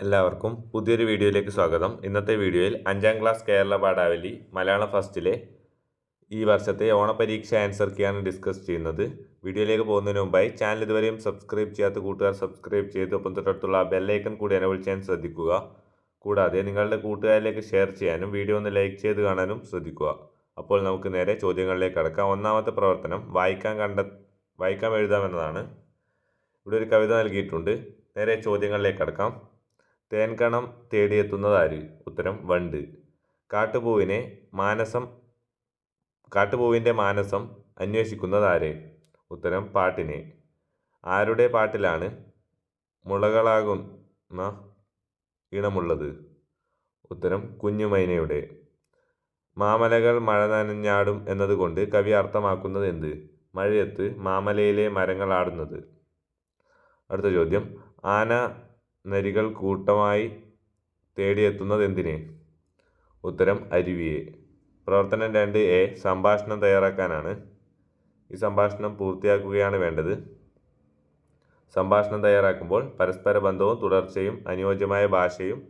എല്ലാവർക്കും പുതിയൊരു വീഡിയോയിലേക്ക് സ്വാഗതം. ഇന്നത്തെ വീഡിയോയിൽ 5ാം ക്ലാസ് കേരള പാഠാവലി മലയാളം ഫസ്റ്റിലെ ഈ വർഷത്തെ ഓണപരീക്ഷ ആൻസർ കീയാണ് ഡിസ്കസ് ചെയ്യുന്നത്. വീഡിയോയിലേക്ക് പോകുന്നതിന് മുമ്പായി ചാനൽ ഇതുവരെയും സബ്സ്ക്രൈബ് ചെയ്യാത്ത കൂട്ടുകാർ സബ്സ്ക്രൈബ് ചെയ്ത് ഒപ്പം തൊട്ടടുത്തുള്ള ബെല്ലൈക്കൺ കൂടി എനേബിൾ ചെയ്യാൻ ശ്രദ്ധിക്കുക. കൂടാതെ നിങ്ങളുടെ കൂട്ടുകാരിലേക്ക് ഷെയർ ചെയ്യാനും വീഡിയോ ഒന്ന് ലൈക്ക് ചെയ്ത് കാണാനും ശ്രദ്ധിക്കുക. അപ്പോൾ നമുക്ക് നേരെ ചോദ്യങ്ങളിലേക്ക് കടക്കാം. ഒന്നാമത്തെ പ്രവർത്തനം വായിക്കാം എഴുതാം എന്നതാണ്. ഇവിടെ ഒരു കവിത നൽകിയിട്ടുണ്ട്. നേരെ ചോദ്യങ്ങളിലേക്ക് കടക്കാം. തേൻകണം തേടിയെത്തുന്നതാര്? ഉത്തരം വണ്ട്. കാട്ടുപൂവിൻ്റെ മാനസം അന്വേഷിക്കുന്നതാര്? ഉത്തരം പാട്ടിനെ. ആരുടെ പാട്ടിലാണ് മുളകളാകുന്ന ഈണമുള്ളത്? ഉത്തരം കുഞ്ഞുമൈനയുടെ. മാമലകൾ മഴ നനഞ്ഞാടും എന്നതുകൊണ്ട് കവി അർത്ഥമാക്കുന്നത് എന്ത്? മഴയത്ത് മാമലയിലെ മരങ്ങൾ ആടുന്നത്. അടുത്ത ചോദ്യം. ആന നരികൾ കൂട്ടമായി തേടിയെത്തുന്നത് എന്തിനെ? ഉത്തരം അരുവിയെ. പ്രവർത്തനം 2A സംഭാഷണം തയ്യാറാക്കാനാണ്. ഈ സംഭാഷണം പൂർത്തിയാക്കുകയാണ് വേണ്ടത്. സംഭാഷണം തയ്യാറാക്കുമ്പോൾ പരസ്പര ബന്ധവും തുടർച്ചയും അനുയോജ്യമായ ഭാഷയും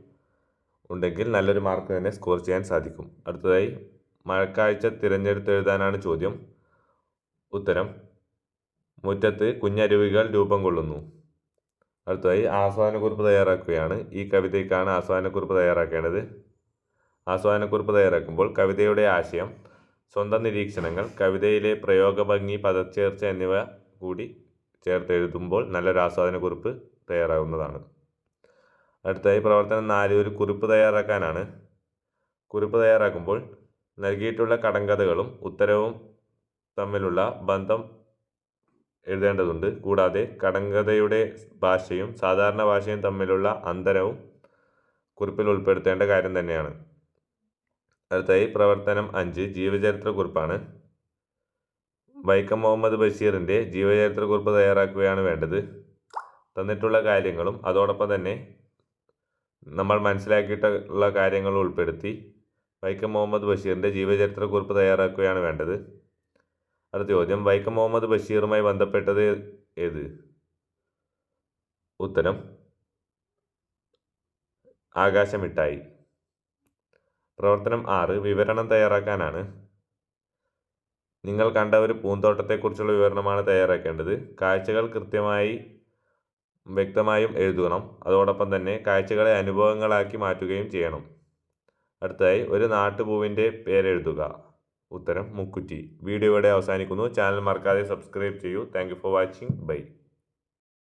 ഉണ്ടെങ്കിൽ നല്ലൊരു മാർക്ക് തന്നെ സ്കോർ ചെയ്യാൻ സാധിക്കും. അടുത്തതായി മഴക്കാഴ്ച തിരഞ്ഞെടുത്തെഴുതാനാണ് ചോദ്യം. ഉത്തരം മുറ്റത്ത് കുഞ്ഞരുവികൾ രൂപം കൊള്ളുന്നു. അടുത്തതായി ആസ്വാദനക്കുറിപ്പ് തയ്യാറാക്കുകയാണ്. ഈ കവിതയ്ക്കാണ് ആസ്വാദനക്കുറിപ്പ് തയ്യാറാക്കേണ്ടത്. ആസ്വാദനക്കുറിപ്പ് തയ്യാറാക്കുമ്പോൾ കവിതയുടെ ആശയം, സ്വന്തം നിരീക്ഷണങ്ങൾ, കവിതയിലെ പ്രയോഗഭംഗി, പദച്ചേർച്ച എന്നിവ കൂടി ചേർത്തെഴുതുമ്പോൾ നല്ലൊരു ആസ്വാദനക്കുറിപ്പ് തയ്യാറാകുന്നതാണ്. അടുത്തതായി പ്രവർത്തനം 4 ഒരു കുറിപ്പ് തയ്യാറാക്കാനാണ്. കുറിപ്പ് തയ്യാറാക്കുമ്പോൾ നൽകിയിട്ടുള്ള കടങ്കഥകളും ഉത്തരവും തമ്മിലുള്ള ബന്ധം എഴുതേണ്ടതുണ്ട്. കൂടാതെ കടങ്കഥയുടെ ഭാഷയും സാധാരണ ഭാഷയും തമ്മിലുള്ള അന്തരവും കുറിപ്പിൽ ഉൾപ്പെടുത്തേണ്ട കാര്യം തന്നെയാണ്. അടുത്തായി പ്രവർത്തനം 5 ജീവചരിത്ര കുറിപ്പാണ്. വൈക്കം മുഹമ്മദ് ബഷീറിൻ്റെ ജീവചരിത്ര കുറിപ്പ് തയ്യാറാക്കുകയാണ് വേണ്ടത്. തന്നിട്ടുള്ള കാര്യങ്ങളും അതോടൊപ്പം തന്നെ നമ്മൾ മനസ്സിലാക്കിയിട്ടുള്ള കാര്യങ്ങൾ ഉൾപ്പെടുത്തി വൈക്കം മുഹമ്മദ് ബഷീറിൻ്റെ ജീവചരിത്ര കുറിപ്പ് തയ്യാറാക്കുകയാണ് വേണ്ടത്. അടുത്ത ചോദ്യം. വൈക്കം മുഹമ്മദ് ബഷീറുമായി ബന്ധപ്പെട്ടത് ഏത്? ഉത്തരം ആകാശമിട്ടായി. പ്രവർത്തനം 6 വിവരണം തയ്യാറാക്കാനാണ്. നിങ്ങൾ കണ്ട ഒരു പൂന്തോട്ടത്തെക്കുറിച്ചുള്ള വിവരണമാണ് തയ്യാറാക്കേണ്ടത്. കാഴ്ചകൾ വ്യക്തമായും എഴുതണം. അതോടൊപ്പം തന്നെ കാഴ്ചകളെ അനുഭവങ്ങളാക്കി മാറ്റുകയും ചെയ്യണം. അടുത്തതായി ഒരു നാട്ടുപൂവിൻ്റെ പേരെഴുതുക. ഉത്തരം മുക്കുറ്റി. വീഡിയോ ഇവിടെ അവസാനിക്കുന്നു. ചാനൽ മറക്കാതെ സബ്സ്ക്രൈബ് ചെയ്യൂ. Thank you for watching. By.